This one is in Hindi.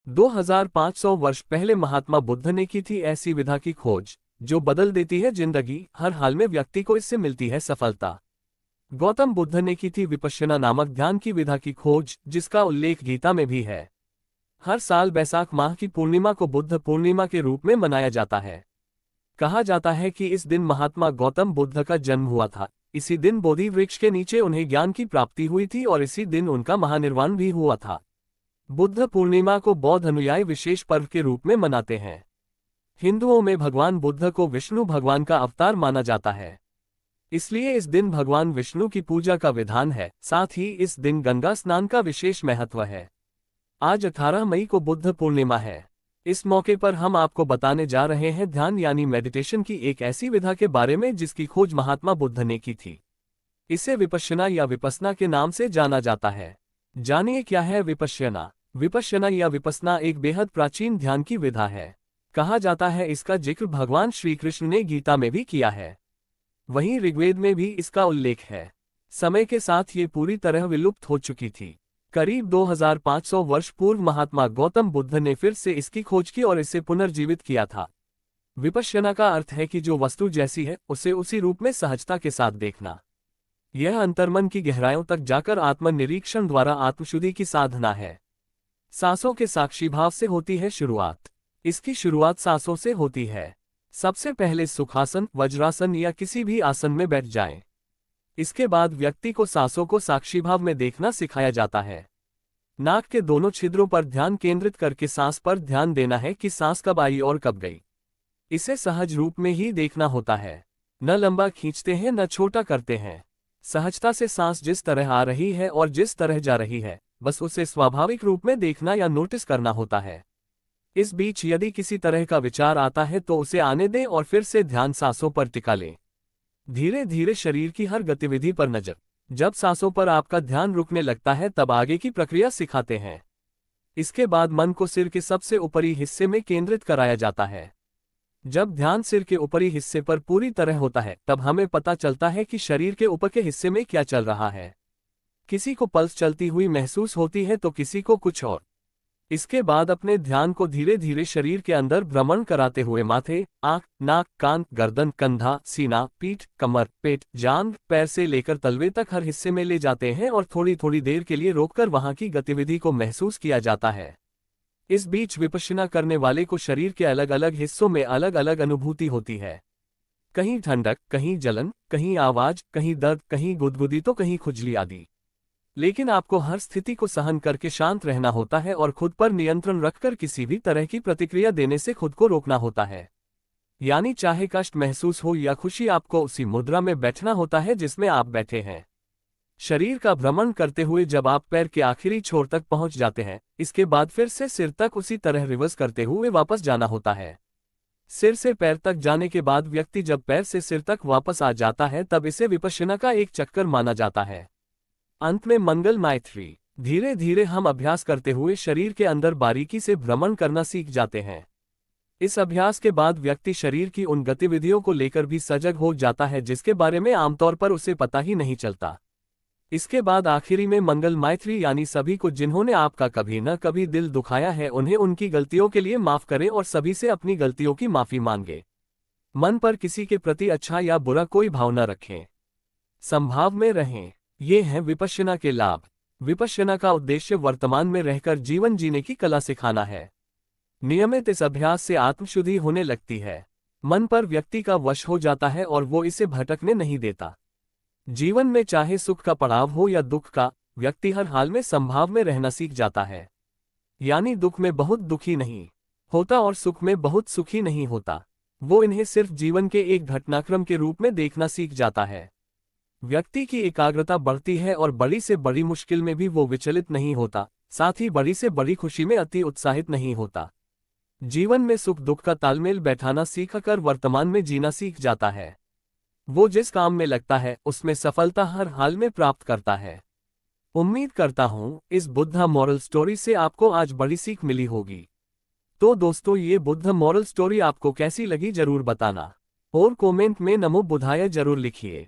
2500 वर्ष पहले महात्मा बुद्ध ने की थी ऐसी विधा की खोज जो बदल देती है जिंदगी, हर हाल में व्यक्ति को इससे मिलती है सफलता। गौतम बुद्ध ने की थी विपश्यना नामक ध्यान की विधा की खोज, जिसका उल्लेख गीता में भी है। हर साल बैसाख माह की पूर्णिमा को बुद्ध पूर्णिमा के रूप में मनाया जाता है। कहा जाता है कि इस दिन महात्मा गौतम बुद्ध का जन्म हुआ था। इसी दिन बोधि वृक्ष के नीचे उन्हें ज्ञान की प्राप्ति हुई थी और इसी दिन उनका महानिर्वाण भी हुआ था। बुद्ध पूर्णिमा को बौद्ध अनुयायी विशेष पर्व के रूप में मनाते हैं। हिंदुओं में भगवान बुद्ध को विष्णु भगवान का अवतार माना जाता है, इसलिए इस दिन भगवान विष्णु की पूजा का विधान है। साथ ही इस दिन गंगा स्नान का विशेष महत्व है। आज 18 मई को बुद्ध पूर्णिमा है। इस मौके पर हम आपको बताने जा रहे हैं ध्यान यानी मेडिटेशन की एक ऐसी विधा के बारे में जिसकी खोज महात्मा बुद्ध ने की थी। इसे विपश्यना या विपस्सना के नाम से जाना जाता है। जानिए क्या है विपश्यना। विपश्यना या विपस्सना एक बेहद प्राचीन ध्यान की विधा है। कहा जाता है इसका जिक्र भगवान श्री कृष्ण ने गीता में भी किया है। वहीं ऋग्वेद में भी इसका उल्लेख है। समय के साथ ये पूरी तरह विलुप्त हो चुकी थी। करीब 2500 वर्ष पूर्व महात्मा गौतम बुद्ध ने फिर से इसकी खोज की और इसे पुनर्जीवित किया था। विपश्यना का अर्थ है कि जो वस्तु जैसी है उसे उसी रूप में सहजता के साथ देखना। यह अंतर्मन की गहराइयों तक जाकर आत्मनिरीक्षण द्वारा आत्मशुद्धि की साधना है। सांसों के साक्षी भाव से होती है शुरुआत। इसकी शुरुआत सांसों से होती है। सबसे पहले सुखासन, वज्रासन या किसी भी आसन में बैठ जाएं। इसके बाद व्यक्ति को सांसों को साक्षी भाव में देखना सिखाया जाता है। नाक के दोनों छिद्रों पर ध्यान केंद्रित करके सांस पर ध्यान देना है कि सांस कब आई और कब गई। इसे सहज रूप में ही देखना होता है। न लंबा खींचते हैं न छोटा करते हैं। सहजता से सांस जिस तरह आ रही है और जिस तरह जा रही है, बस उसे स्वाभाविक रूप में देखना या नोटिस करना होता है। इस बीच यदि किसी तरह का विचार आता है तो उसे आने दें और फिर से ध्यान सांसों पर टिका लें। धीरे धीरे शरीर की हर गतिविधि पर नजर। जब सांसों पर आपका ध्यान रुकने लगता है तब आगे की प्रक्रिया सिखाते हैं। इसके बाद मन को सिर के सबसे ऊपरी हिस्से में केंद्रित कराया जाता है। जब ध्यान सिर के ऊपरी हिस्से पर पूरी तरह होता है तब हमें पता चलता है कि शरीर के ऊपर के हिस्से में क्या चल रहा है। किसी को पल्स चलती हुई महसूस होती है तो किसी को कुछ और। इसके बाद अपने ध्यान को धीरे धीरे शरीर के अंदर भ्रमण कराते हुए माथे, आंख, नाक, कान, गर्दन, कंधा, सीना, पीठ, कमर, पेट, जांघ, पैर से लेकर तलवे तक हर हिस्से में ले जाते हैं और थोड़ी थोड़ी देर के लिए रोककर वहां की गतिविधि को महसूस किया जाता है। इस बीच विपश्यना करने वाले को शरीर के अलग अलग हिस्सों में अलग अलग अनुभूति होती है। कहीं ठंडक, कहीं जलन, कहीं आवाज, कहीं दर्द, कहीं गुदगुदी तो कहीं खुजली आदि। लेकिन आपको हर स्थिति को सहन करके शांत रहना होता है और खुद पर नियंत्रण रखकर किसी भी तरह की प्रतिक्रिया देने से खुद को रोकना होता है। यानी चाहे कष्ट महसूस हो या खुशी, आपको उसी मुद्रा में बैठना होता है जिसमें आप बैठे हैं। शरीर का भ्रमण करते हुए जब आप पैर के आखिरी छोर तक पहुंच जाते हैं, इसके बाद फिर से सिर तक उसी तरह रिवर्स करते हुए वापस जाना होता है। सिर से पैर तक जाने के बाद व्यक्ति जब पैर से सिर तक वापस आ जाता है तब इसे विपश्यना का एक चक्कर माना जाता है। अंत में मंगल मैत्री। धीरे धीरे हम अभ्यास करते हुए शरीर के अंदर बारीकी से भ्रमण करना सीख जाते हैं। इस अभ्यास के बाद व्यक्ति शरीर की उन गतिविधियों को लेकर भी सजग हो जाता है जिसके बारे में आमतौर पर उसे पता ही नहीं चलता। इसके बाद आखिरी में मंगल मैत्री यानी सभी को जिन्होंने आपका कभी न कभी दिल दुखाया है उन्हें उनकी गलतियों के लिए माफ करें और सभी से अपनी गलतियों की माफी मांगे। मन पर किसी के प्रति अच्छा या बुरा कोई भाव न रखें। संभाव में रहें। ये हैं विपश्यना के लाभ। विपश्यना का उद्देश्य वर्तमान में रहकर जीवन जीने की कला सिखाना है। नियमित इस अभ्यास से आत्मशुद्धि होने लगती है। मन पर व्यक्ति का वश हो जाता है और वो इसे भटकने नहीं देता। जीवन में चाहे सुख का पड़ाव हो या दुख का, व्यक्ति हर हाल में संभाव में रहना सीख जाता है। यानी दुख में बहुत दुखी नहीं होता और सुख में बहुत सुखी नहीं होता। वो इन्हें सिर्फ जीवन के एक घटनाक्रम के रूप में देखना सीख जाता है। व्यक्ति की एकाग्रता बढ़ती है और बड़ी से बड़ी मुश्किल में भी वो विचलित नहीं होता, साथ ही बड़ी से बड़ी खुशी में अति उत्साहित नहीं होता। जीवन में सुख दुख का तालमेल बैठाना सीखकर वर्तमान में जीना सीख जाता है। वो जिस काम में लगता है उसमें सफलता हर हाल में प्राप्त करता है। उम्मीद करता हूँ इस बुद्धा मॉरल स्टोरी से आपको आज बड़ी सीख मिली होगी। तो दोस्तों, ये बुद्ध मॉरल स्टोरी आपको कैसी लगी जरूर बताना और कमेंट में नमो बुद्धाय जरूर लिखिए।